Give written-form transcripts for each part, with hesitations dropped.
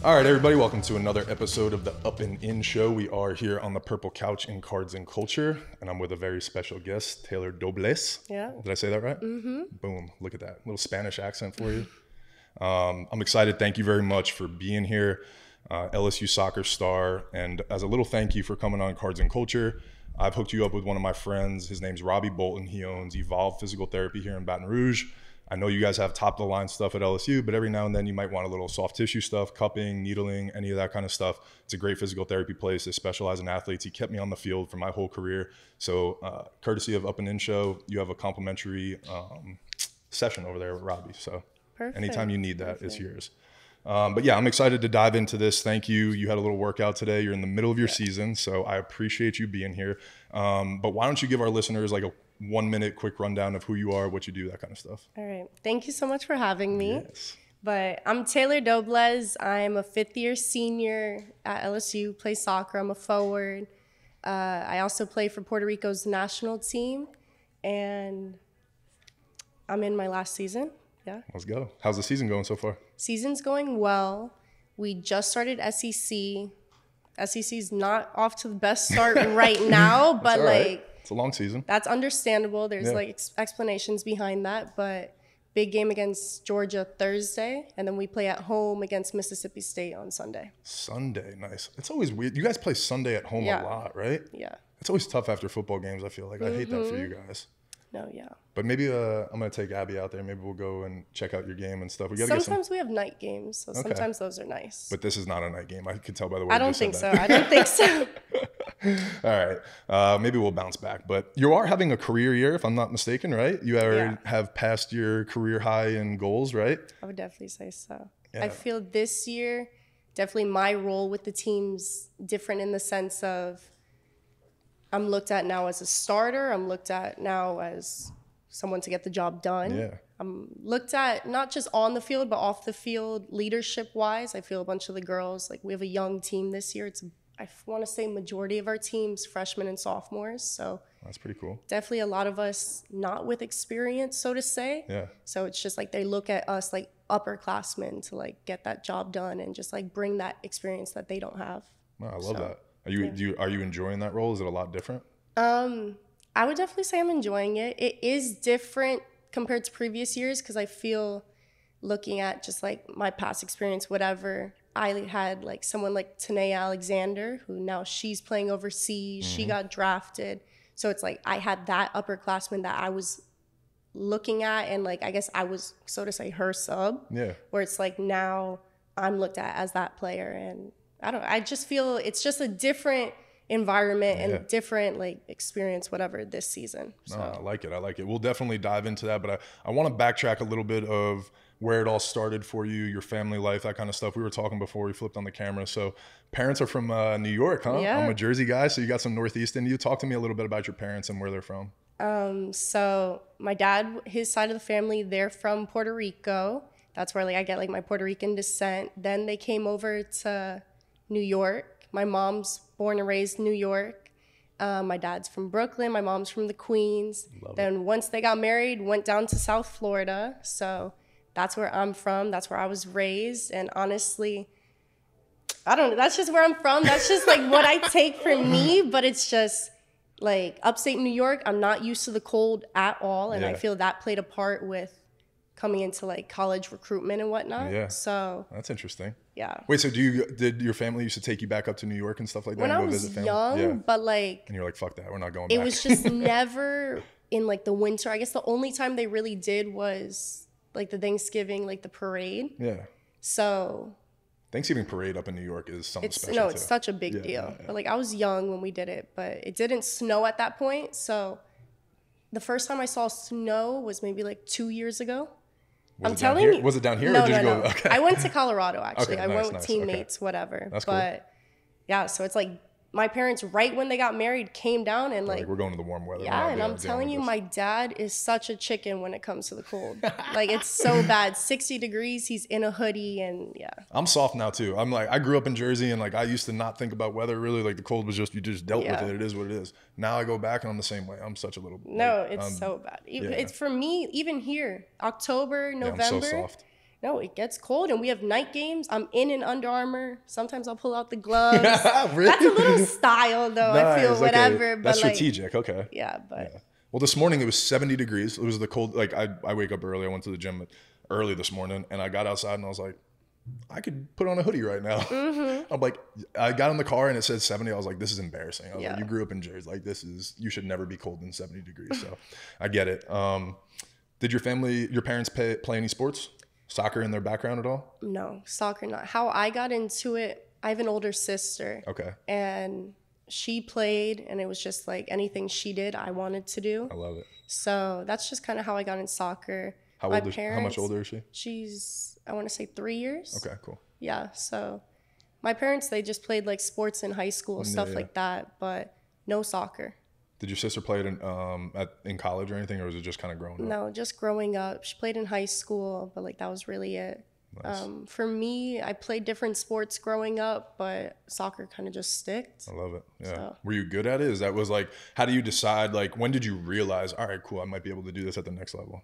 All right, everybody, welcome to another episode of the Up and In Show. We are here on the purple couch in Cards and Culture, and I'm with a very special guest, Taylor Dobles. Yeah. Did I say that right? Mm-hmm. Boom, look at that. Little Spanish accent for you. I'm excited. Thank you very much for being here, LSU Soccer star. And as a little thank you for coming on Cards and Culture, I've hooked you up with one of my friends. His name's Robbie Bolton. He owns Evolve Physical Therapy here in Baton Rouge. I know you guys have top-of-the-line stuff at LSU, but every now and then you might want a little soft tissue stuff, cupping, needling, any of that kind of stuff. It's a great physical therapy place. They specialize in athletes. He kept me on the field for my whole career. So courtesy of Up and In Show, you have a complimentary session over there with Robbie. So Perfect. Anytime you need that, it's yours. But yeah, I'm excited to dive into this. Thank you. You had a little workout today. You're in the middle of your season, so I appreciate you being here. But why don't you give our listeners like a 1 minute quick rundown of who you are, what you do, that kind of stuff. All right. Thank you so much for having me. Yes. But I'm Taylor Dobles. I'm a fifth-year senior at LSU, play soccer. I'm a forward. I also play for Puerto Rico's national team, and I'm in my last season. Yeah. Let's go. How's the season going so far? Season's going well. We just started SEC. SEC's not off to the best start right now, but right. It's a long season. That's understandable. There's like explanations behind that, but big game against Georgia Thursday, and then we play at home against Mississippi State on Sunday. Sunday, nice. It's always weird. You guys play Sunday at home a lot, right? Yeah. It's always tough after football games, I feel like. I hate that for you guys. No, yeah. But maybe I'm going to take Abby out there. Maybe we'll go and check out your game and stuff. We gotta Sometimes we have night games, so sometimes those are nice. But this is not a night game. I could tell by the way I don't think so. I don't think so. All right. Maybe we'll bounce back. But you are having a career year, if I'm not mistaken, right? You already have passed your career high in goals, right? I would definitely say so. Yeah. I feel this year, definitely my role with the team's different in the sense of I'm looked at now as a starter. I'm looked at now as someone to get the job done. Yeah. I'm looked at not just on the field, but off the field, leadership-wise. I feel a bunch of the girls, like we have a young team this year. I want to say majority of our team's freshmen and sophomores. So that's pretty cool. Definitely a lot of us not with experience, so to say. Yeah. So it's just like they look at us like upperclassmen to like get that job done and just like bring that experience that they don't have. Wow, I love that. Are you enjoying that role? Is it a lot different? I would definitely say I'm enjoying it. It is different compared to previous years because I feel looking at just like my past experience, whatever, I had like someone like Tanae Alexander, who now she's playing overseas. She got drafted. So it's like I had that upperclassman that I was looking at, and like I guess I was, so to say, her sub. Yeah. Where it's like now I'm looked at as that player, and I just feel it's just a different environment and different like experience, whatever, this season. So. No, I like it. We'll definitely dive into that, but I want to backtrack a little bit of where it all started for you, your family life, that kind of stuff. We were talking before we flipped on the camera. So parents are from New York, huh? Yeah. I'm a Jersey guy, so you got some Northeast in you. Talk to me a little bit about your parents and where they're from. So my dad, his side of the family, they're from Puerto Rico. That's where like I get like my Puerto Rican descent. Then they came over to New York. My mom's born and raised in New York. My dad's from Brooklyn. My mom's from the Queens. Then once they got married, went down to South Florida. So that's where I'm from. That's where I was raised. And honestly, I don't know. That's just where I'm from. That's just like what I take for me. But it's just like upstate New York, I'm not used to the cold at all. And I feel that played a part with coming into like college recruitment and whatnot. Yeah. So that's interesting. Yeah. Wait, so did your family used to take you back up to New York and stuff like that? When I was young, but like. And you're like, fuck that, we're not going back. It was just never in like the winter. I guess the only time they really did was like the Thanksgiving, like the parade. Yeah. So. Thanksgiving parade up in New York is something special. No, it's such a big deal. Yeah. But like I was young when we did it, but it didn't snow at that point. So the first time I saw snow was maybe like 2 years ago. I'm telling you. Was it down here? No, or did you go? Okay. I went to Colorado, actually. Okay, I went with teammates, whatever. That's cool. But yeah, so it's like my parents, right when they got married, came down and like we're going to the warm weather. Yeah, and I'm telling you, my dad is such a chicken when it comes to the cold. Like it's so bad. 60 degrees, he's in a hoodie, and yeah. I'm soft now too. I'm like, I grew up in Jersey, and like I used to not think about weather really. Like the cold was just, you just dealt with it. It is what it is. Now I go back and I'm the same way. I'm such a little. No, it's so bad. It's for me, even here, October, November. I'm so soft. No, it gets cold, and we have night games. I'm in Under Armour. Sometimes I'll pull out the gloves. Really? That's a little style, though. I feel Nice, whatever. okay. But That's like, strategic. Okay. yeah, but Yeah. Well, this morning it was 70 degrees. It was the cold. Like I wake up early. I went to the gym early this morning, and I got outside and I was like, I could put on a hoodie right now. I'm like, I got in the car and it said 70. I was like, this is embarrassing. I was like, you grew up in Jersey. Like, you should never be cold than 70 degrees. So I get it. Did your parents play any sports? Soccer in their background at all? No, soccer not. How I got into it, I have an older sister. Okay. And she played, and it was just like anything she did, I wanted to do. I love it. So that's just kind of how I got in soccer. How much older is she? She's, I want to say 3 years. Okay, cool. Yeah, so my parents, they just played like sports in high school, stuff like that, but no soccer. Did your sister play it in college or anything, or was it just kind of growing up? No, just growing up. She played in high school, but like that was really it. Nice. For me, I played different sports growing up, but soccer kind of just sticked. I love it. Yeah. So. Were you good at it? How do you decide, like, when did you realize, all right, cool, I might be able to do this at the next level?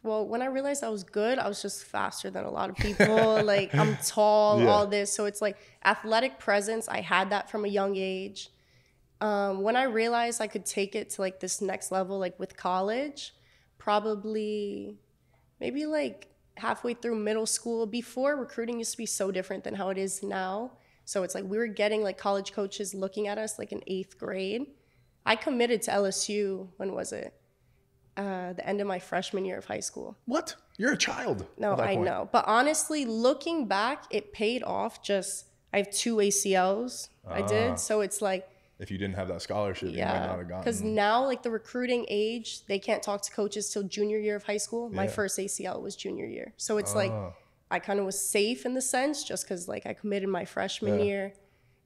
Well, when I realized I was good, I was just faster than a lot of people. Like, I'm tall, all this. So it's like athletic presence. I had that from a young age. When I realized I could take it to like this next level, like with college, probably maybe like halfway through middle school. Before, recruiting used to be so different than how it is now. So it's like we were getting like college coaches looking at us like in 8th grade. I committed to LSU, when was it? The end of my freshman year of high school. What? You're a child. No, I know. But honestly, looking back, it paid off. I have 2 ACLs. I did. So it's like, if you didn't have that scholarship, you might not have gotten. Because now, like the recruiting age, they can't talk to coaches till junior year of high school. My first ACL was junior year. So it's like, I kind of was safe in the sense, just because like I committed my freshman year.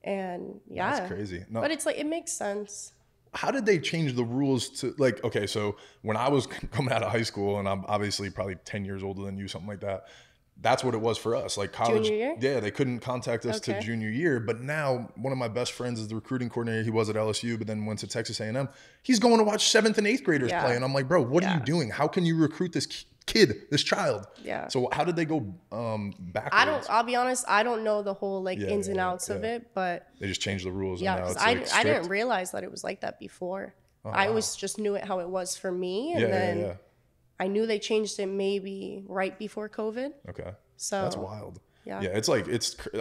And That's crazy. No. But it's like, it makes sense. How did they change the rules to, like, okay, so when I was coming out of high school, and I'm obviously probably 10 years older than you, something like that, that's what it was for us. Like college, junior year? Yeah, they couldn't contact us to junior year. But now one of my best friends is the recruiting coordinator. He was at LSU, but then went to Texas A&M. He's going to watch 7th and 8th graders play. And I'm like, bro, what are you doing? How can you recruit this kid, this child? Yeah. So how did they go backwards? I'll be honest, I don't know the whole like ins and outs of it, but they just changed the rules. Yeah, and now because it's I didn't realize that it was like that before. I always just knew it how it was for me. And then I knew they changed it maybe right before COVID. Okay. So that's wild. Yeah. Yeah.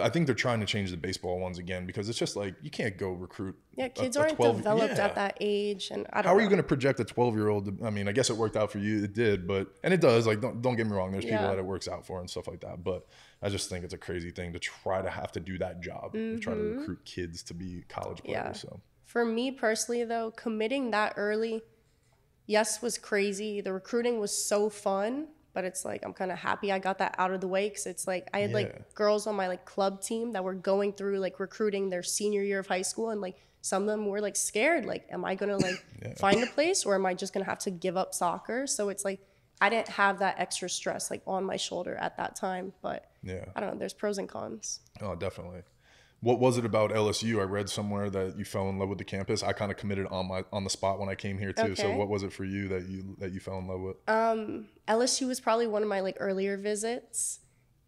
I think they're trying to change the baseball ones again, because it's just like, you can't go recruit. Yeah. Kids aren't developed at that age. And I don't know. How are you going to project a 12-year-old? I mean, I guess it worked out for you. It did, and it does. Like, don't get me wrong. There's people that it works out for and stuff like that. But I just think it's a crazy thing to try to have to do that job, to try to recruit kids to be college players. Yeah. So for me personally, though, committing that early, yes, was crazy. The recruiting was so fun. But it's like, I'm kind of happy I got that out of the way, because it's like I had like girls on my like club team that were going through like recruiting their senior year of high school, and like some of them were like scared, like, am I gonna like find a place, or am I just gonna have to give up soccer? So it's like I didn't have that extra stress like on my shoulder at that time. But I don't know, there's pros and cons. Oh, definitely. What was it about LSU? I read somewhere that you fell in love with the campus. I kind of committed on the spot when I came here too. Okay. So what was it for you that you fell in love with? LSU was probably one of my like earlier visits,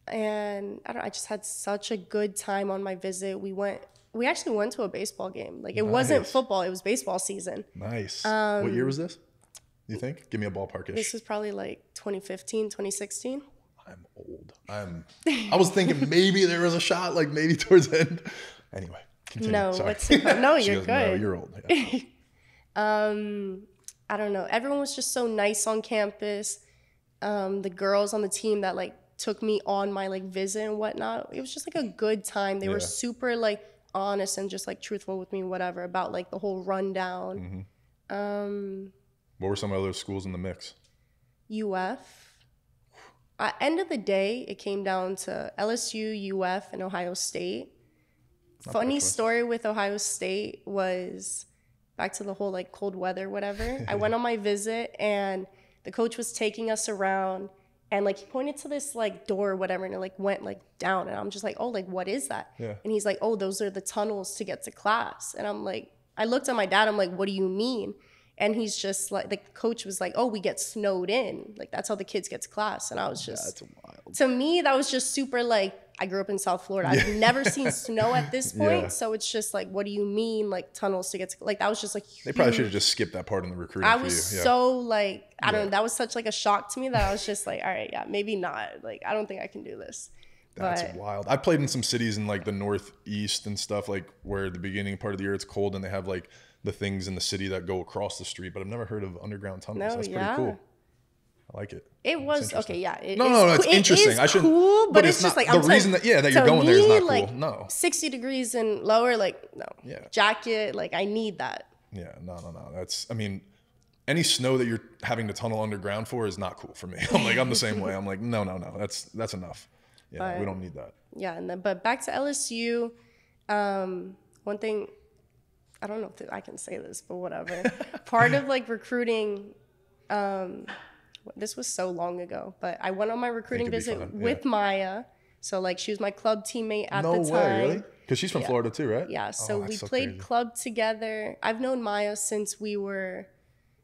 and I just had such a good time on my visit. We actually went to a baseball game. Like it wasn't football, it was baseball season. Nice. What year was this? You think? Give me a ballpark-ish. This was probably like 2015, 2016. I'm old. I was thinking maybe there was a shot, like maybe towards the end. Anyway, continue. No, Sorry. No, you're goes, good. No, you're old. Yeah. I don't know. Everyone was just so nice on campus. The girls on the team that like took me on my like visit and whatnot, it was just like a good time. They were super like honest and just like truthful with me, whatever, about like the whole rundown. What were some other schools in the mix? UF. At end of the day, it came down to LSU, UF, and Ohio State. Funny story with Ohio State was back to the whole like cold weather, whatever. I went on my visit and the coach was taking us around, and like he pointed to this like door or whatever, and it like went like down, and I'm just like, oh, like what is that? Yeah. And he's like, oh, those are the tunnels to get to class. And I'm like, I looked at my dad, I'm like, what do you mean? And he's just like the coach was like, oh, we get snowed in. Like, that's how the kids get to class. And I was just, That's wild. to me, that was just super like, I grew up in South Florida. I've never seen snow at this point. Yeah. So it's just like, what do you mean? Like tunnels to get to, like, that was just like, They probably should have just skipped that part in the recruiting. I was so like, I don't know. Yeah. That was such like a shock to me that I was just like, all right, yeah, maybe not. Like, I don't think I can do this. That's But wild. I played in some cities in like the Northeast and stuff, like where the beginning part of the year it's cold and they have like the things in the city that go across the street, but I've never heard of underground tunnels. No, That's yeah. pretty cool. I like it. it was interesting. okay, yeah. No, it's interesting. It I is shouldn't. cool, but it's just not like the I'm reason saying, that you're to going there is me, not like, cool. No. 60 degrees and lower, like no. Yeah. Jacket, like I need that. Yeah. No. That's. I mean, any snow that you're having to tunnel underground for is not cool for me. I'm the same way. I'm like, no. That's enough. Yeah. But, we don't need that. Yeah, and then but back to LSU. One thing, I don't know if I can say this, but whatever. Part of like recruiting, this was so long ago, but I went on my recruiting visit with Maya. So like she was my club teammate at the time. No way, really? Because she's from Florida too, right? Yeah, so we so played crazy. club together. I've known Maya since we were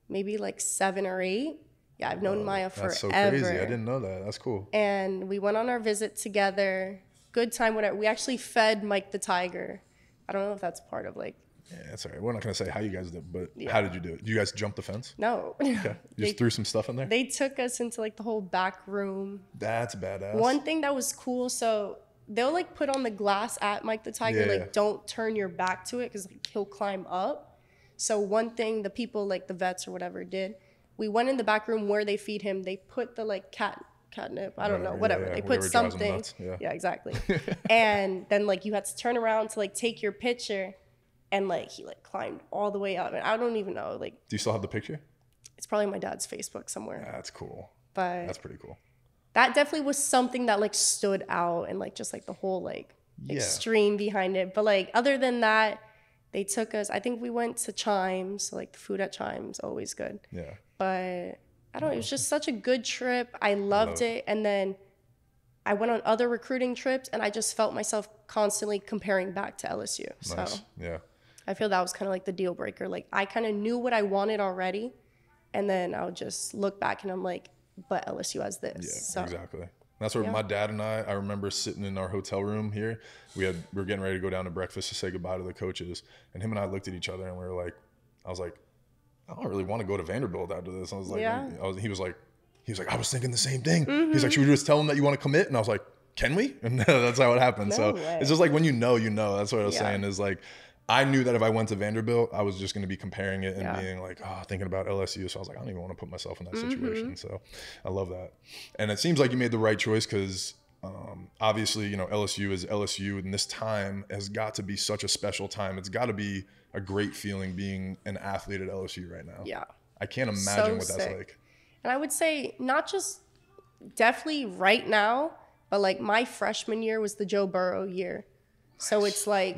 maybe like 7 or 8. Yeah, I've known Maya forever. That's so crazy. I didn't know that. That's cool. And we went on our visit together. Good time, whatever. We actually fed Mike the Tiger. I don't know if that's part of like. Yeah, that's all right. We're not going to say how you guys did, but how did you do it? Did you guys jump the fence? No. Okay. You just threw some stuff in there? They took us into like the whole back room. That's badass. One thing that was cool, so they'll like put on the glass at Mike the Tiger, like don't turn your back to it because like, he'll climb up. So one thing the people like the vets or whatever did, we went in the back room where they feed him. They put the like catnip, I don't know, whatever. They put something. Yeah, exactly. And then like you had to turn around to like take your picture. And like he like climbed all the way up, and I don't even know. Like, do you still have the picture? It's probably on my dad's Facebook somewhere. That's cool. But that's pretty cool. That definitely was something that like stood out, and like just like the whole like extreme behind it. But like other than that, they took us. I think we went to Chimes. So like the food at Chimes, always good. Yeah. But I don't know. It was just such a good trip. I loved it, and then I went on other recruiting trips, and I just felt myself constantly comparing back to LSU. Nice. So yeah. I feel that was kind of like the deal breaker. Like I kind of knew what I wanted already, and then I would just look back and I'm like, but LSU has this. Yeah, so, exactly. That's where my dad and I remember sitting in our hotel room here. We were getting ready to go down to breakfast to say goodbye to the coaches, and him and I looked at each other and we were like, I was like, I don't really want to go to Vanderbilt after this. I was like, he was like, I was thinking the same thing. Mm-hmm. He's like, should we just tell him that you want to commit? And I was like, can we? And that's how it happened. So it's just like when you know. That's what I was saying is like, I knew that if I went to Vanderbilt, I was just going to be comparing it and being like, thinking about LSU. So I was like, I don't even want to put myself in that situation. So I love that. And it seems like you made the right choice because obviously, you know, LSU is LSU. And this time has got to be such a special time. It's got to be a great feeling being an athlete at LSU right now. Yeah. I can't imagine what that's like. And I would say not just definitely right now, but like my freshman year was the Joe Burrow year. So it's like,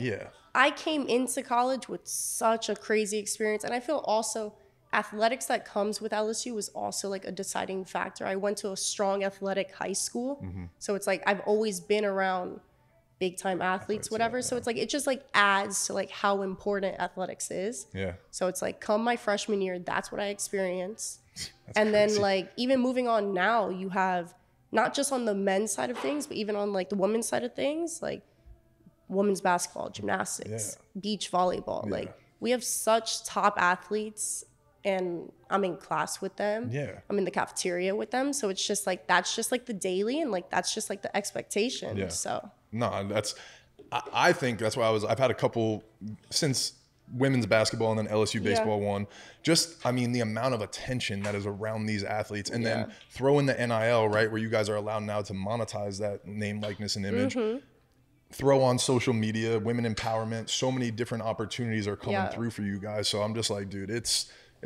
I came into college with such a crazy experience. And I feel also athletics that comes with LSU was also like a deciding factor. I went to a strong athletic high school. Mm-hmm. So it's like I've always been around big time athletes, whatever. So it's like it just like adds to like how important athletics is. Yeah. So it's like come my freshman year, that's what I experienced. And then like even moving on now, you have not just on the men's side of things, but even on like the women's side of things, like women's basketball, gymnastics, beach volleyball. Like we have such top athletes and I'm in class with them. Yeah. I'm in the cafeteria with them. So it's just like, that's just like the daily and like, that's just like the expectation. Yeah. So. No, I think that's why I've had a couple since women's basketball and then LSU baseball won. Just, I mean, the amount of attention that is around these athletes and then throw in the NIL, right? Where you guys are allowed now to monetize that name, likeness, and image. Mm-hmm. Throw on social media, women empowerment, so many different opportunities are coming through for you guys. So I'm just like, dude, it's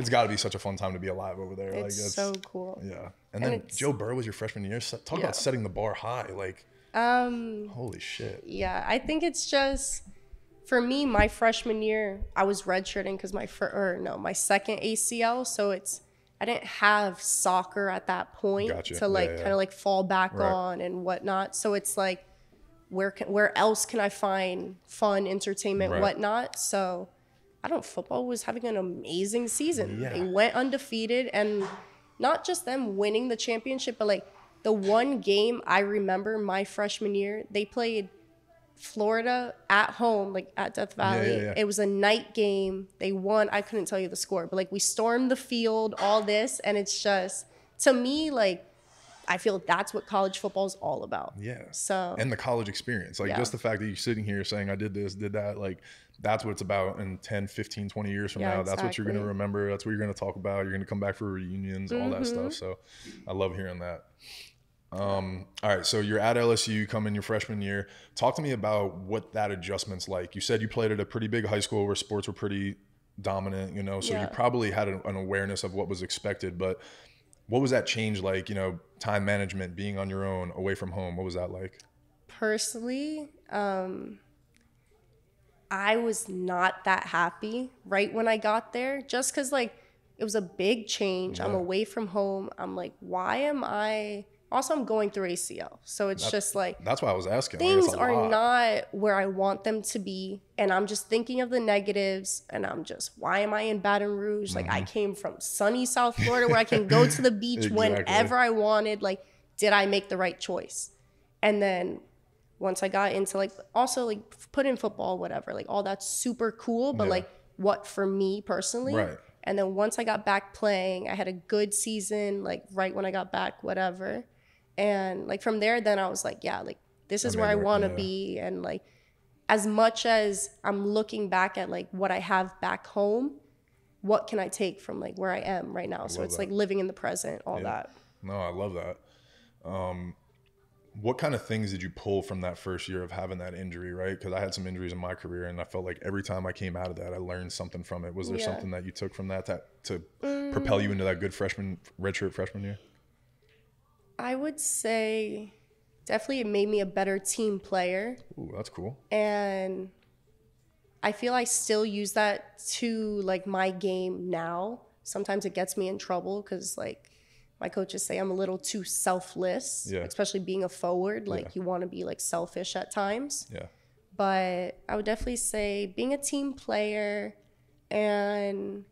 got to be such a fun time to be alive over there. It's like, so cool. Yeah. And then Joe Burrow was your freshman year. Talk about setting the bar high. Like, holy shit. Yeah. I think it's just, for me, my freshman year, I was redshirting because my second ACL. So I didn't have soccer at that point to like kind of like fall back on and whatnot. So it's like, where else can I find fun, entertainment, whatnot? So I don't know, football was having an amazing season. Yeah. They went undefeated, and not just them winning the championship, but like the one game I remember my freshman year, they played Florida at home, like at Death Valley. Yeah. It was a night game. They won. I couldn't tell you the score, but like we stormed the field, all this, and it's just, to me, like, I feel that's what college football is all about. Yeah. So, and the college experience, like just the fact that you're sitting here saying I did this, did that, like that's what it's about. In 10, 15, 20 years from now, that's what you're going to remember. That's what you're going to talk about. You're going to come back for reunions, all that stuff. So I love hearing that. All right. So you're at LSU, you come in your freshman year. Talk to me about what that adjustment's like. You said you played at a pretty big high school where sports were pretty dominant, you know, so you probably had an awareness of what was expected, but what was that change like, you know, time management, being on your own, away from home? What was that like? Personally, I was not that happy right when I got there, just because, like, it was a big change. I'm away from home. I'm like, why am I... Also, I'm going through ACL. So it's just like... That's why I was asking. Things are not where I want them to be. And I'm just thinking of the negatives. And I'm just, why am I in Baton Rouge? Like, I came from sunny South Florida where I can go to the beach whenever I wanted. Like, did I make the right choice? And then once I got into, like, also, like, put in football, whatever. Like, all that's super cool. But, like, what for me personally? Right. And then once I got back playing, I had a good season, like, right when I got back, whatever. And like from there, then I was like, yeah, like this is where I want to be. And like, as much as I'm looking back at like what I have back home, what can I take from like where I am right now? So it's like living in the present, all that. No, I love that. What kind of things did you pull from that first year of having that injury, right? Because I had some injuries in my career, and I felt like every time I came out of that, I learned something from it. Was there something that you took from that to propel you into that good redshirt freshman year? I would say definitely it made me a better team player. Ooh, that's cool. And I feel I still use that to like my game now. Sometimes it gets me in trouble because like my coaches say I'm a little too selfless, especially being a forward. Like you want to be like selfish at times. Yeah. But I would definitely say being a team player and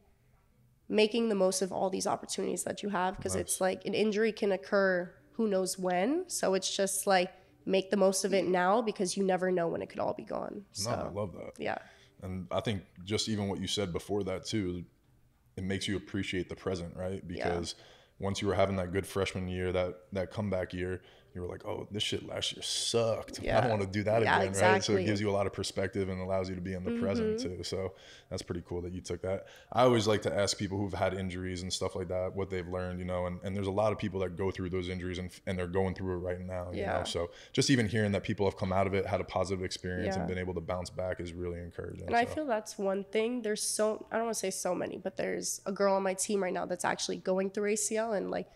making the most of all these opportunities that you have, because it's like an injury can occur who knows when. So it's just like make the most of it now, because you never know when it could all be gone. So, no, I love that. Yeah. And I think just even what you said before that too, it makes you appreciate the present, right? Because once you were having that good freshman year, that comeback year, you were like, oh, this shit last year sucked. I don't want to do that again, right? So it gives you a lot of perspective and allows you to be in the present too. So that's pretty cool that you took that. I always like to ask people who've had injuries and stuff like that, what they've learned, you know, and there's a lot of people that go through those injuries and they're going through it right now, you know? So just even hearing that people have come out of it, had a positive experience and been able to bounce back is really encouraging. And I feel that's one thing. There's I don't want to say so many, but there's a girl on my team right now that's actually going through ACL, and like,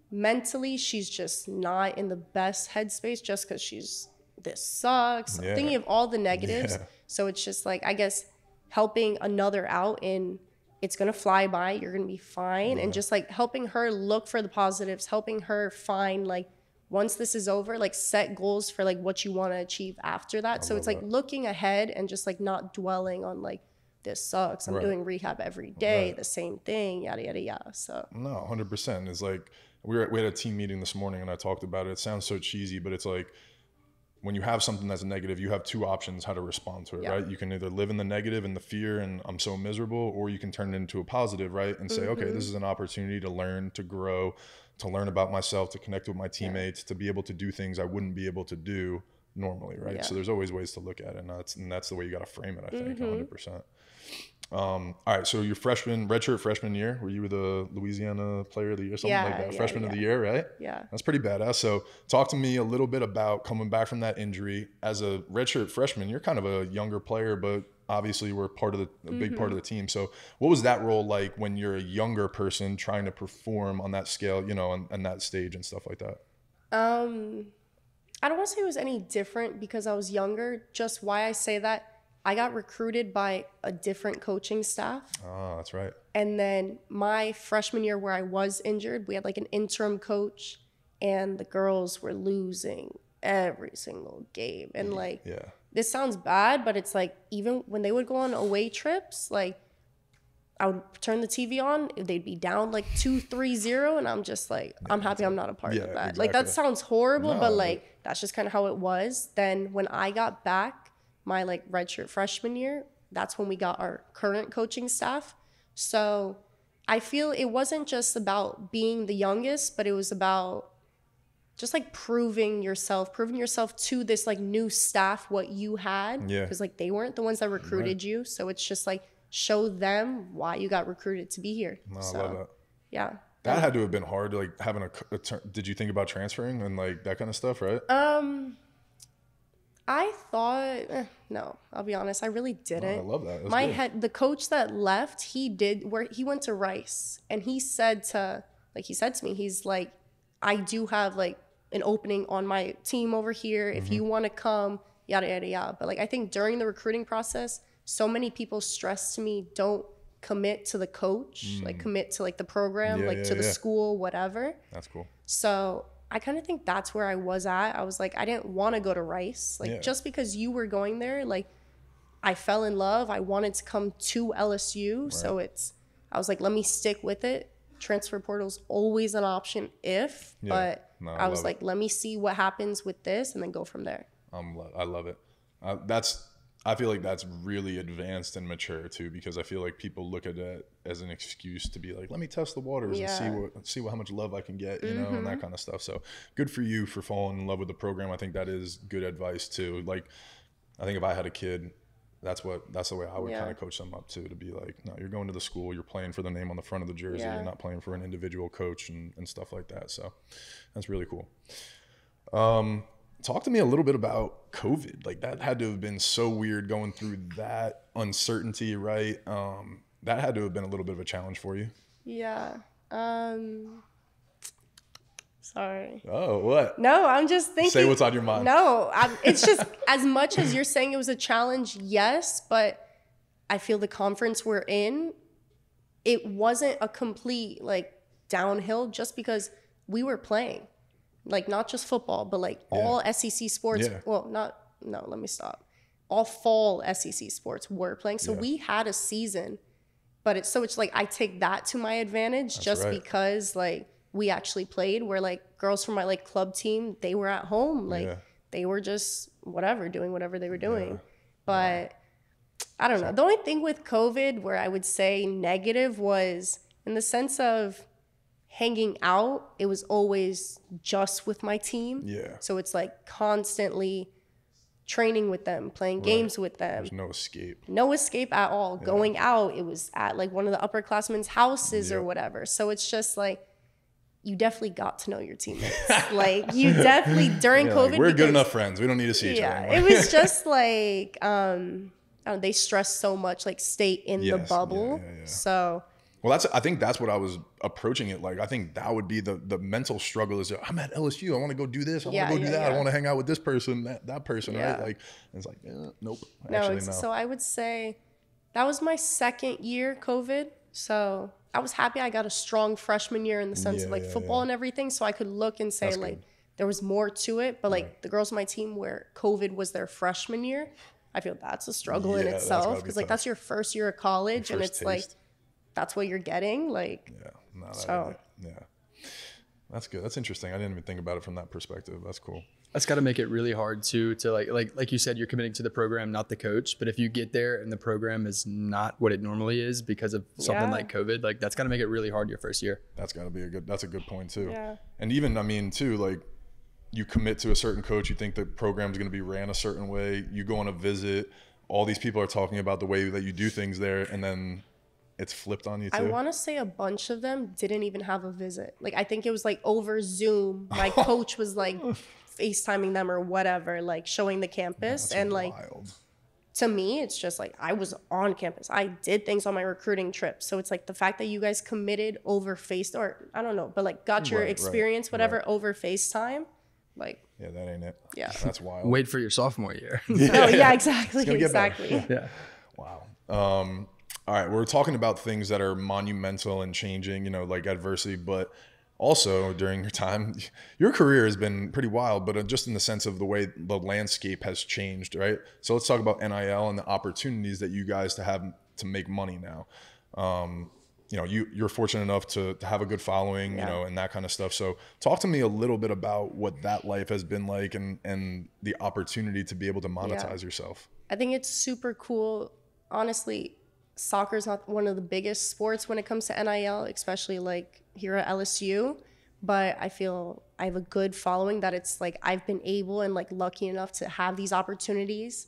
mentally she's just not in the best headspace just because this sucks, thinking of all the negatives. So it's just like, I guess helping another out in it's gonna fly by, you're gonna be fine, and just like helping her look for the positives, helping her find like once this is over, like set goals for like what you want to achieve after that. So it's like looking ahead and just like not dwelling on like this sucks, I'm doing rehab every day, the same thing, yada yada yada. So no, 100%. It's like we had a team meeting this morning and I talked about it. It sounds so cheesy, but it's like when you have something that's a negative, you have two options how to respond to it, right? You can either live in the negative and the fear and I'm so miserable, or you can turn it into a positive, right? And say, okay, this is an opportunity to learn, to grow, to learn about myself, to connect with my teammates, to be able to do things I wouldn't be able to do normally, right? So there's always ways to look at it, and that's the way you got to frame it, I think, 100%. All right, so your redshirt freshman year, where you were the Louisiana Player of the Year, something like that, freshman of the year, right? Yeah. That's pretty badass. So talk to me a little bit about coming back from that injury. As a redshirt freshman, you're kind of a younger player, but obviously we're a big part of the team. So what was that role like when you're a younger person trying to perform on that scale, you know, on that stage and stuff like that? I don't want to say it was any different because I was younger. Just why I say that, I got recruited by a different coaching staff. Oh, that's right. And then my freshman year where I was injured, we had like an interim coach, and the girls were losing every single game. And like this sounds bad, but it's like, even when they would go on away trips, like, I would turn the TV on, they'd be down like 2-3-0, and I'm just like, I'm happy I'm not a part of that. Exactly. Like, that sounds horrible, No, but like, that's just kind of how it was. Then when I got back, my like redshirt freshman year, that's when we got our current coaching staff. So I feel it wasn't just about being the youngest, but it was about just like proving yourself to this like new staff what you had. Yeah. Because like they weren't the ones that recruited you. So it's just like, show them why you got recruited to be here. No, So, I love that. yeah. That had to have been hard, like having did you think about transferring and like that kind of stuff, right? I thought, no, I'll be honest, I really didn't. I love that. That's good. The coach that left, he went to Rice, and he said to me, he's like, I do have like an opening on my team over here. If you want to come, yada, yada, yada. But like, I think during the recruiting process, so many people stressed to me, don't commit to the coach, like commit to like the program, the school, whatever. That's cool. So I kind of think that's where I was at. I was like, I didn't want to go to Rice. Like, just because you were going there, like, I fell in love. I wanted to come to LSU. Right. So I was like, let me stick with it. Transfer portal's always an option but I was like, let me see what happens with this and then go from there. I love it. I feel like that's really advanced and mature too, because I feel like people look at it as an excuse to be like, let me test the waters and see how much love I can get, you know, and that kind of stuff. So good for you for falling in love with the program. I think that is good advice too. Like, I think if I had a kid, that's the way I would kind of coach them up to be like, no, you're going to the school, you're playing for the name on the front of the jersey. You're not playing for an individual coach and stuff like that. So that's really cool. Talk to me a little bit about COVID. Like, that had to have been so weird going through that uncertainty, right? That had to have been a little bit of a challenge for you. Yeah. Sorry. Oh, what? No, I'm just thinking. Say what's on your mind. No, it's just, as much as you're saying it was a challenge, yes, but I feel the conference we're in, it wasn't a complete like downhill just because we were playing. Like, not just football, but like all SEC sports. Yeah. Well, let me stop. All fall SEC sports were playing. So we had a season, but it's like, I take that to my advantage. That's just because like we actually played, where like girls from my like club team, they were at home. Like they were just doing whatever they were doing. Yeah. But I don't know. The only thing with COVID where I would say negative was in the sense of hanging out, it was always just with my team. Yeah. So it's like constantly training with them, playing games with them. There's no escape. No escape at all. Yeah. Going out, it was at like one of the upperclassmen's houses or whatever. So it's just like, you definitely got to know your teammates. Like, you definitely, during COVID. Like, we're good enough friends. We don't need to see each other anymore. It was just like, they stress so much, like, stay in the bubble. Yeah. So... Well, I think that's what I was approaching it like. I think that would be the mental struggle is, I'm at LSU. I want to go do this. I want to go do that. I want to hang out with this person, that person, right? Like, it's like, nope. Actually, no. So I would say that was my second year COVID. So I was happy I got a strong freshman year in the sense of like football and everything. So I could look and say like there was more to it. But like the girls on my team where COVID was their freshman year, I feel that's a struggle in itself. Because like that's your first year of college and it's like, that's what you're getting, like. That's good. That's interesting. I didn't even think about it from that perspective. That's cool. That's got to make it really hard too, to like you said, you're committing to the program, not the coach. But if you get there and the program is not what it normally is because of something like COVID, like that's got to make it really hard your first year. That's got to be that's a good point too. Yeah. And even, I mean, too, like, you commit to a certain coach, you think the program's going to be ran a certain way. You go on a visit, all these people are talking about the way that you do things there, and then it's flipped on you too. I want to say a bunch of them didn't even have a visit. Like, I think it was like over Zoom. My coach was like FaceTiming them or whatever, like showing the campus. And like, to me, it's just like, I was on campus. I did things on my recruiting trip. So it's like the fact that you guys committed over or I don't know, but like got your experience, whatever, over FaceTime. Like, yeah, that ain't it. Yeah. That's wild. Wait for your sophomore year. Exactly. Yeah. Wow. All right, we're talking about things that are monumental and changing, you know, like adversity, but also during your time, your career has been pretty wild, but just in the sense of the way the landscape has changed, right? So let's talk about NIL and the opportunities that you guys to have to make money now. You know, you're fortunate enough to have a good following, you know, and that kind of stuff. So talk to me a little bit about what that life has been like and the opportunity to be able to monetize yourself. I think it's super cool. Honestly, soccer is not one of the biggest sports when it comes to NIL, especially like here at LSU. But I feel I have a good following that it's like I've been able and like lucky enough to have these opportunities.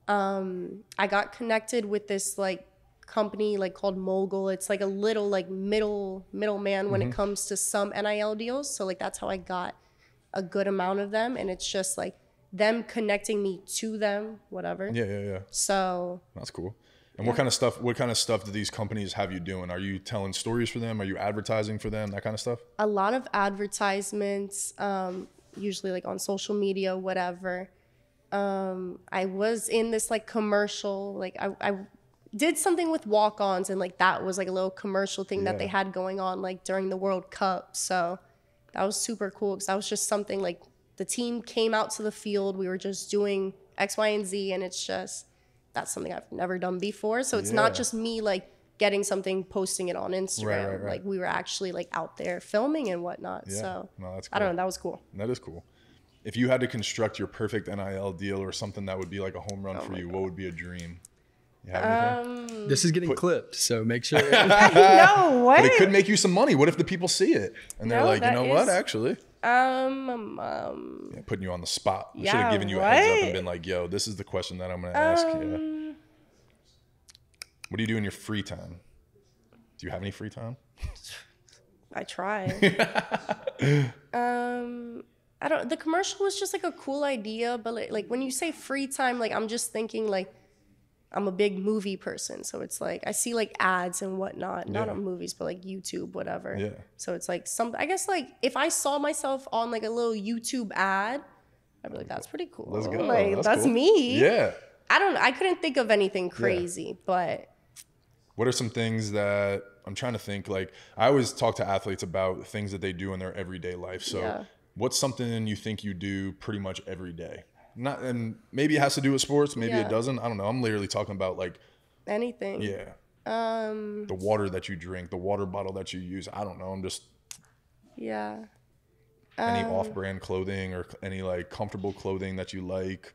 I got connected with this like company like called Mogul. It's like a little like middleman when it comes to some NIL deals. So like that's how I got a good amount of them, and it's just like them connecting me to them, whatever. Yeah. So that's cool. And what kind of stuff do these companies have you doing? Are you telling stories for them? Are you advertising for them? That kind of stuff? A lot of advertisements, usually like on social media, whatever. I was in this like commercial, like I did something with walk-ons, and like that was like a little commercial thing that they had going on like during the World Cup. So that was super cool because that was just something like the team came out to the field. We were just doing X, Y, and Z, and it's just, that's something I've never done before. So it's not just me like getting something, posting it on Instagram. Right. Like we were actually like out there filming and whatnot. Yeah. So no, that's cool. I don't know. That was cool. That is cool. If you had to construct your perfect NIL deal or something that would be like a home run for you, what would be a dream? You have anything? This is getting clipped, so make sure. No, what? But it could make you some money. What if the people see it and they're like, you know what, actually? Putting you on the spot. I should have given you a heads up and been like, yo, this is the question that I'm going to ask. What do you do in your free time? Do you have any free time? I try. I don't, the commercial was just like a cool idea, but like when you say free time, like I'm just thinking like I'm a big movie person. So it's like I see like ads and whatnot, not on movies, but like YouTube, whatever. Yeah. So it's like I guess like if I saw myself on like a little YouTube ad, I'd be like, that's pretty cool. Let's go. Like that's cool. me. Yeah. I couldn't think of anything crazy, but. What are some things that I'm trying to think, like I always talk to athletes about things that they do in their everyday life. So what's something you think you do pretty much every day? Not, and maybe it has to do with sports, maybe it doesn't. I don't know. I'm literally talking about like anything. Yeah. The water that you drink, the water bottle that you use. I don't know. I'm just any off-brand clothing or any like comfortable clothing that you like.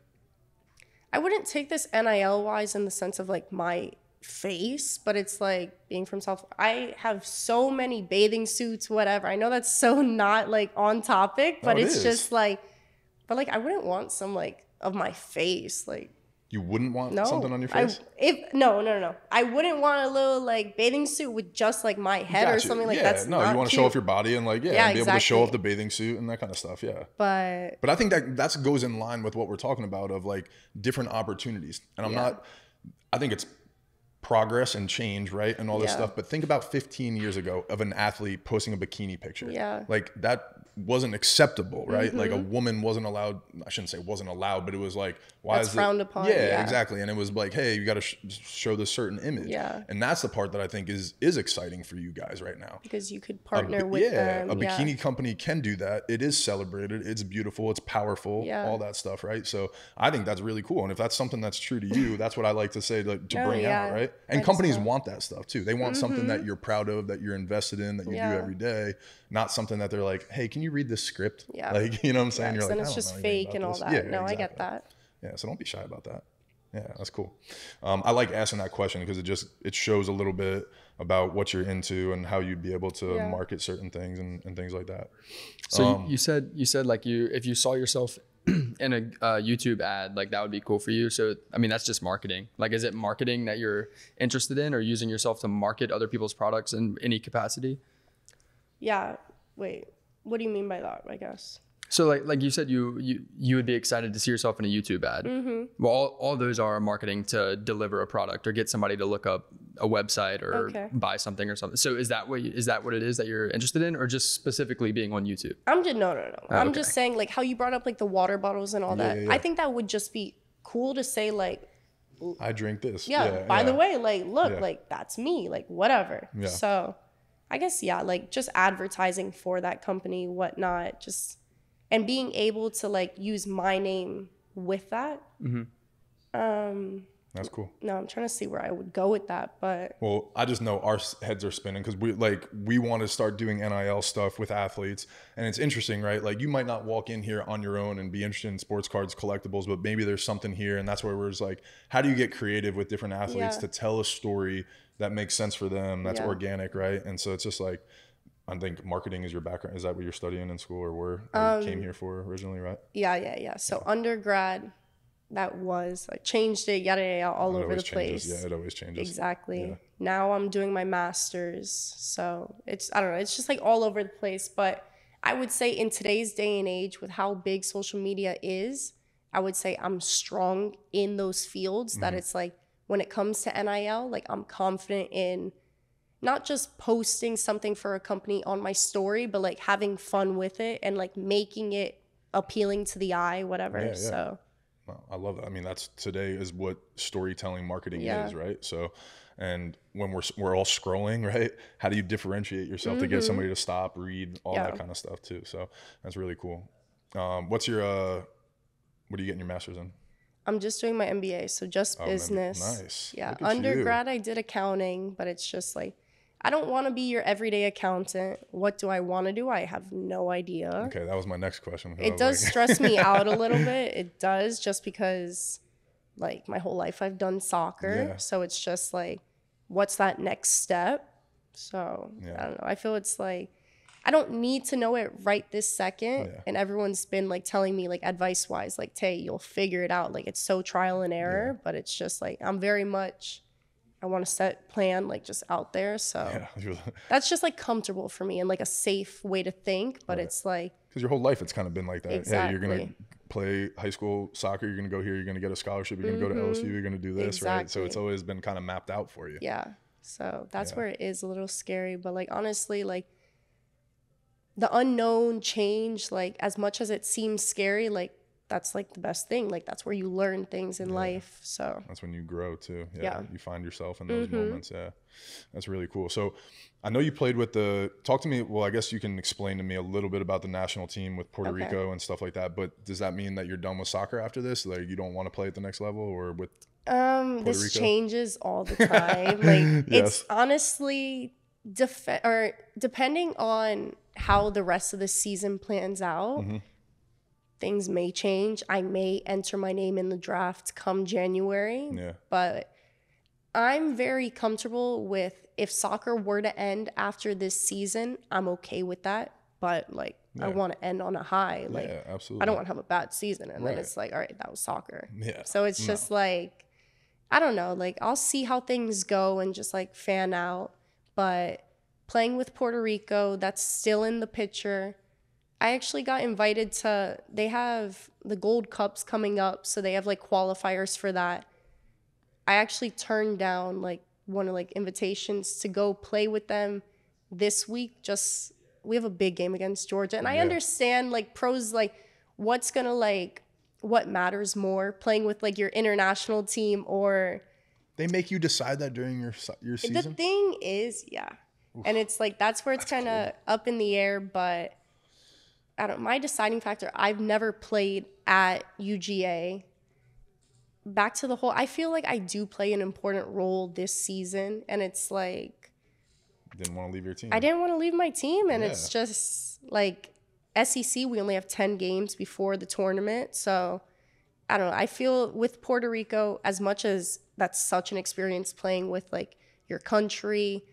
I wouldn't take this NIL wise in the sense of like my face, but it's like being from South. I have so many bathing suits, whatever. I know that's so not like on topic, but it's just like, but like I wouldn't want some like of my face. Like you wouldn't want something on your face? No. I wouldn't want a little like bathing suit with just like my head or something like that's no, you want to show off your body and like and be able to show off the bathing suit and that kind of stuff. Yeah. But I think that goes in line with what we're talking about of like different opportunities. And I think it's progress and change, right? And all this stuff. But think about 15 years ago of an athlete posting a bikini picture. Yeah. Like that wasn't acceptable, right? Like a woman wasn't allowed, I shouldn't say wasn't allowed, but it was like, why is it frowned upon? Yeah, exactly. And it was like, hey, you got to show this certain image. Yeah. And that's the part that I think is exciting for you guys right now. Because you could partner with them. A bikini company can do that. It is celebrated. It's beautiful. It's powerful. All that stuff, right? So I think that's really cool. And if that's something that's true to you, that's what I like to say to bring out, right? And companies want that stuff too. They want something that you're proud of, that you're invested in, that you do every day, not something that they're like, hey, can you read this script? Yeah. Like, you know what I'm saying? You're like, it's just fake and all that. Yeah, no, exactly. I get that. Yeah, so don't be shy about that. Yeah, that's cool. I like asking that question because it shows a little bit about what you're into and how you'd be able to market certain things and things like that. So you said like if you saw yourself in a YouTube ad, like that would be cool for you. So, I mean, that's just marketing. Like, is it marketing that you're interested in or using yourself to market other people's products in any capacity? Yeah. Wait, what do you mean by that, I guess? So like you said, you would be excited to see yourself in a YouTube ad. Well, all those are marketing to deliver a product or get somebody to look up a website or buy something or something. So is that what it is that you're interested in, or just specifically being on YouTube? No. I'm just saying like how you brought up like the water bottles and all that. Yeah. I think that would just be cool to say like, I drink this. By the way, like look, like that's me, like whatever. Yeah. So I guess, yeah, like just advertising for that company, whatnot, just, and being able to like use my name with that. That's cool. No, I'm trying to see where I would go with that, but. Well, I just know our heads are spinning because we want to start doing NIL stuff with athletes. And it's interesting, right? Like you might not walk in here on your own and be interested in sports cards, collectibles, but maybe there's something here. And that's where we're just like, how do you get creative with different athletes to tell a story that makes sense for them, that's organic, right? And so it's just like, I think marketing is your background. Is that what you're studying in school or were or came here for originally, right? Yeah. So undergrad, that was, I changed it, yada, yada, yada, all over the place. Yeah, it always changes. Exactly. Yeah. Now I'm doing my master's. So it's, I don't know, it's just like all over the place. But I would say in today's day and age with how big social media is, I would say I'm strong in those fields that it's like when it comes to NIL, like I'm confident in not just posting something for a company on my story, but like having fun with it and like making it appealing to the eye, whatever. Yeah. So. Well, I love that. I mean, that's today is what storytelling marketing is, right? So, and when we're all scrolling, right? How do you differentiate yourself to get somebody to stop, read, all that kind of stuff too? So that's really cool. What's your what are you getting your master's in? I'm just doing my MBA, so just business. Nice. Yeah, undergrad I did accounting, but it's just like I don't want to be your everyday accountant. What do I want to do? I have no idea. Okay, that was my next question. It does stress me out a little bit. It does, just because like my whole life I've done soccer. Yeah. So it's just like, what's that next step? So I don't know. I feel it's like, I don't need to know it right this second. Yeah. And everyone's been like telling me like advice wise, like, Tay, you'll figure it out. Like it's so trial and error, but it's just like, I'm very much, I want to set plan like just out there. So that's just like comfortable for me and like a safe way to think. But it's like, because your whole life it's kind of been like that. Exactly. Hey, you're going to play high school soccer. You're going to go here. You're going to get a scholarship. You're going to go to LSU. You're going to do this, right? So it's always been kind of mapped out for you. Yeah. So that's where it is a little scary. But like, honestly, like the unknown change, like as much as it seems scary, like that's like the best thing. Like that's where you learn things in life. So that's when you grow too. Yeah. You find yourself in those moments. Yeah. That's really cool. So I know you played with talk to me. Well, I guess you can explain to me a little bit about the national team with Puerto Rico and stuff like that. But does that mean that you're done with soccer after this? Like you don't want to play at the next level or with Puerto this Rico? Changes all the time. Like it's honestly depending on how the rest of the season plans out. Things may change. I may enter my name in the draft come January. Yeah. But I'm very comfortable with if soccer were to end after this season, I'm okay with that. But like I want to end on a high. Like absolutely. I don't want to have a bad season and then it's like, all right, that was soccer. Yeah. So it's just like, I don't know, like I'll see how things go and just like fan out. But playing with Puerto Rico, that's still in the picture. I actually got invited to, they have the Gold Cups coming up, so they have like qualifiers for that. I actually turned down like one of like invitations to go play with them this week. Just, we have a big game against Georgia. And I understand like pros, like what's gonna like, what matters more, playing with like your international team or. They make you decide that during your season? The thing is, Oof. And it's like, that's where it's kind of up in the air, but I don't, my deciding factor, I've never played at UGA. Back to the whole, I feel like I do play an important role this season. And it's like. Didn't want to leave your team. I didn't want to leave my team. And it's just like SEC, we only have 10 games before the tournament. So I don't know. I feel with Puerto Rico, as much as that's such an experience playing with like your country,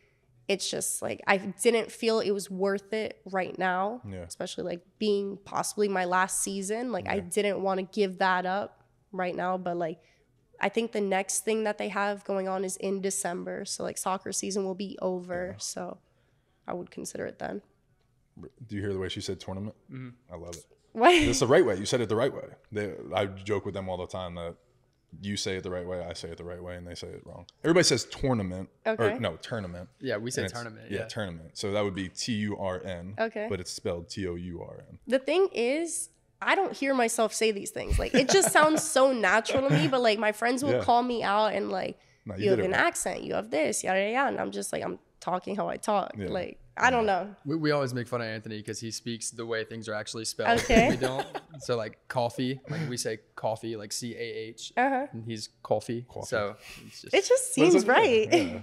it's just like I didn't feel it was worth it right now, especially like being possibly my last season. Like I didn't want to give that up right now. But like I think the next thing that they have going on is in December. So like soccer season will be over. So I would consider it then. Do you hear the way she said tournament? I love it. What? It's the right way. You said it the right way. I joke with them all the time that you say it the right way, I say it the right way, and they say it wrong. Everybody says tournament. Okay. Or no, tournament. Yeah, we say tournament. Yeah, tournament. So that would be TURN. Okay. But it's spelled TOURN. The thing is, I don't hear myself say these things. Like, it just sounds so natural to me, but like my friends will call me out and like, you have an accent, you have this, yada, yada, yada. And I'm just like, I'm talking how I talk. Yeah. Like, I don't know. We always make fun of Anthony because he speaks the way things are actually spelled. Okay. We don't. So like coffee, like we say coffee, like CAH, and he's coffee. So it just seems right. Yeah.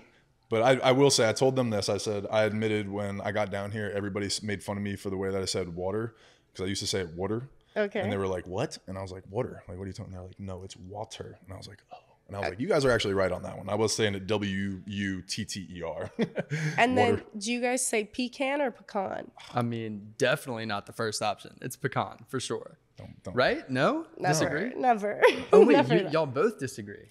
But I will say, I told them this. I said, I admitted when I got down here, everybody made fun of me for the way that I said water, because I used to say it water. Okay. And they were like, what? And I was like, water. Like, what are you talking about? They're like, no, it's water. And I was like, oh. And I was like, you guys are actually right on that one. I was saying it WUTTER. And then, do you guys say pecan or pecan? I mean, definitely not the first option. It's pecan for sure. Don't. Right? No? Disagree? Never. Oh, wait, Never. y'all both disagree.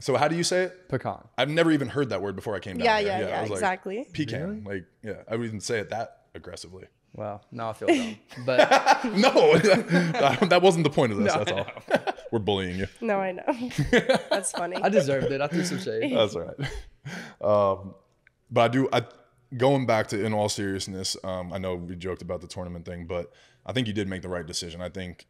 So how do you say it? Pecan. I've never even heard that word before I came down here. Yeah, I was exactly. Like, pecan. Really? Like, yeah, I would even say it that aggressively. Well, now I feel dumb. But no, that wasn't the point of this. That's all. We're bullying you. No, I know. That's funny. I deserved it. I threw some shade. That's all right. But going back to, in all seriousness, I know we joked about the tournament thing, but I think you did make the right decision. I think,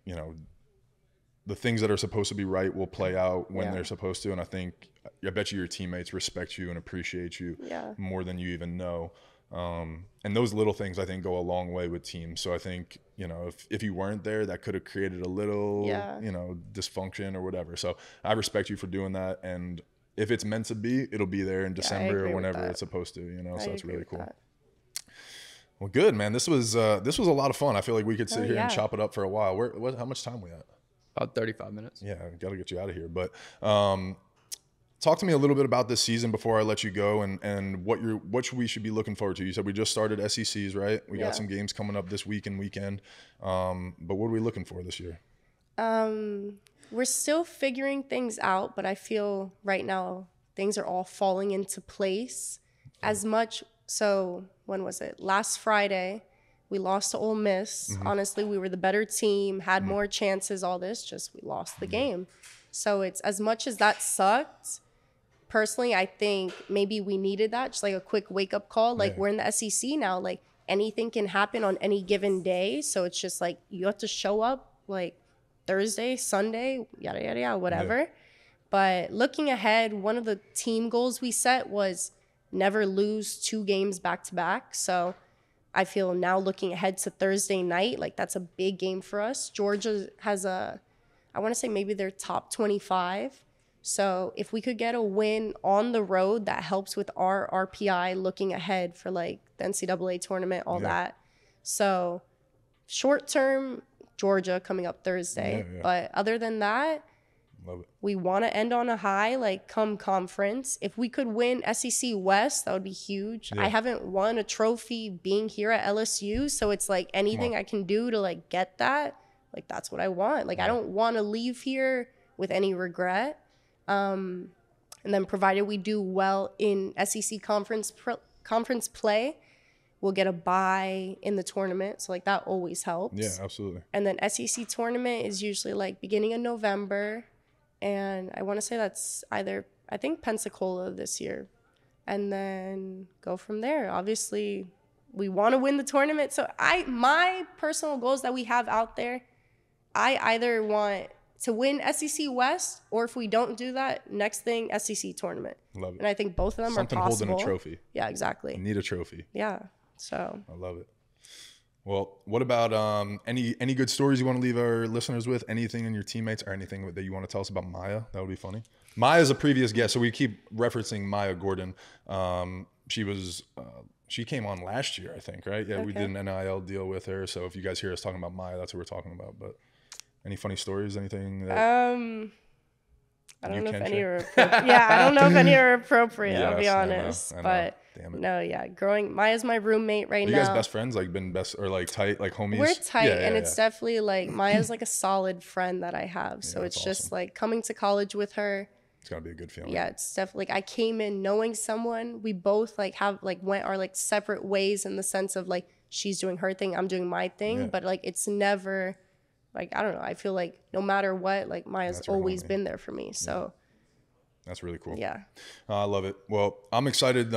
the things that are supposed to be right will play out when they're supposed to. And I bet you your teammates respect you and appreciate you more than you even know. And those little things, I think, go a long way with teams. So I think, if you weren't there, that could have created a little, dysfunction or whatever. So I respect you for doing that. And if it's meant to be, it'll be there in December or whenever it's supposed to, so it's really cool. Well, good, man. This was a lot of fun. I feel like we could sit here and chop it up for a while. How much time we at? About 35 minutes. Yeah, got to get you out of here. But talk to me a little bit about this season before I let you go, and what we should be looking forward to. You said we just started SECs, right? We got some games coming up this week and weekend. But what are we looking for this year? We're still figuring things out, but I feel right now things are all falling into place. As much so, when was it? Last Friday, we lost to Ole Miss. Honestly, we were the better team, had more chances, all this, just we lost the game. So it's, as much as that sucked, personally, I think maybe we needed that, just like a quick wake-up call. Like, we're in the SEC now. Like, anything can happen on any given day. So it's just like, you have to show up, like, Thursday, Sunday, yada, yada, yada, whatever. Yeah. But looking ahead, one of the team goals we set was never lose 2 games back-to-back. So I feel now looking ahead to Thursday night, like, that's a big game for us. Georgia has I want to say maybe they're top 25. So if we could get a win on the road, that helps with our RPI looking ahead for, like, the NCAA tournament, all that. So short term, Georgia coming up Thursday. Yeah. But other than that, love it. We want to end on a high, like, come conference. If we could win SEC West, that would be huge. I haven't won a trophy being here at LSU. So it's like anything I can do to, like, get that, like, that's what I want. Like, I don't want to leave here with any regret. And then provided we do well in SEC conference play, we'll get a bye in the tournament. So, like, that always helps. Yeah, absolutely. And then SEC tournament is usually, like, beginning of November. And I want to say that's either, I think, Pensacola this year. And then go from there. Obviously, we want to win the tournament. So my personal goals that we have out there, I either want to win SEC West, or if we don't do that, next thing, SEC tournament. Love it. And I think both of them are possible. Something holding a trophy. Yeah, exactly. You need a trophy. Yeah, so. I love it. Well, what about any good stories you want to leave our listeners with? Anything in your teammates or anything that you want to tell us about Maya? That would be funny. Maya's a previous guest, so we keep referencing Maya Gordon. She came on last year, I think, right? Yeah, we did an NIL deal with her. So if you guys hear us talking about Maya, that's what we're talking about. But any funny stories? Anything that I don't know if any are appropriate. I don't know if any are appropriate, I'll be honest. I know. But no, Maya's my roommate right now. Are you guys best friends? Like, been best, or like tight, like homies? We're tight, and it's definitely like, Maya's like a solid friend that I have. So it's just awesome. Like, coming to college with her. It's gotta be a good feeling. Yeah, it's definitely like, I came in knowing someone. We both like have like went our like separate ways, in the sense of like, she's doing her thing, I'm doing my thing. But like, it's never like, I don't know. I feel like no matter what, like, Maya's always been there for me. So That's really cool. Yeah. I love it. Well, I'm excited.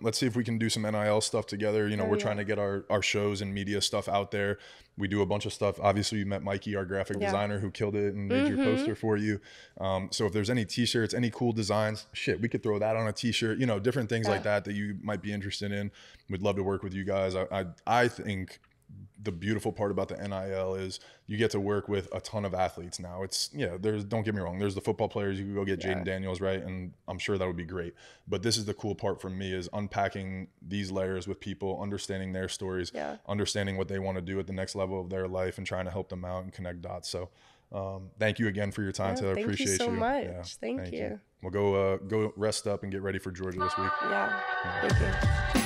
Let's see if we can do some NIL stuff together. You know, we're trying to get our shows and media stuff out there. We do a bunch of stuff. Obviously, you met Mikey, our graphic designer, who killed it and made your poster for you. So if there's any t-shirts, any cool designs, shit, we could throw that on a t-shirt, you know, different things like that you might be interested in. We'd love to work with you guys. I think the beautiful part about the NIL is you get to work with a ton of athletes now. It's, don't get me wrong, there's the football players. You can go get Jaden Daniels, right? And I'm sure that would be great. But this is the cool part for me, is unpacking these layers with people, understanding their stories, understanding what they want to do at the next level of their life, and trying to help them out and connect dots. So thank you again for your time, Taylor. Thank Appreciate you so much. Yeah, thank you. We'll go rest up and get ready for Georgia this week. Yeah. Thank you.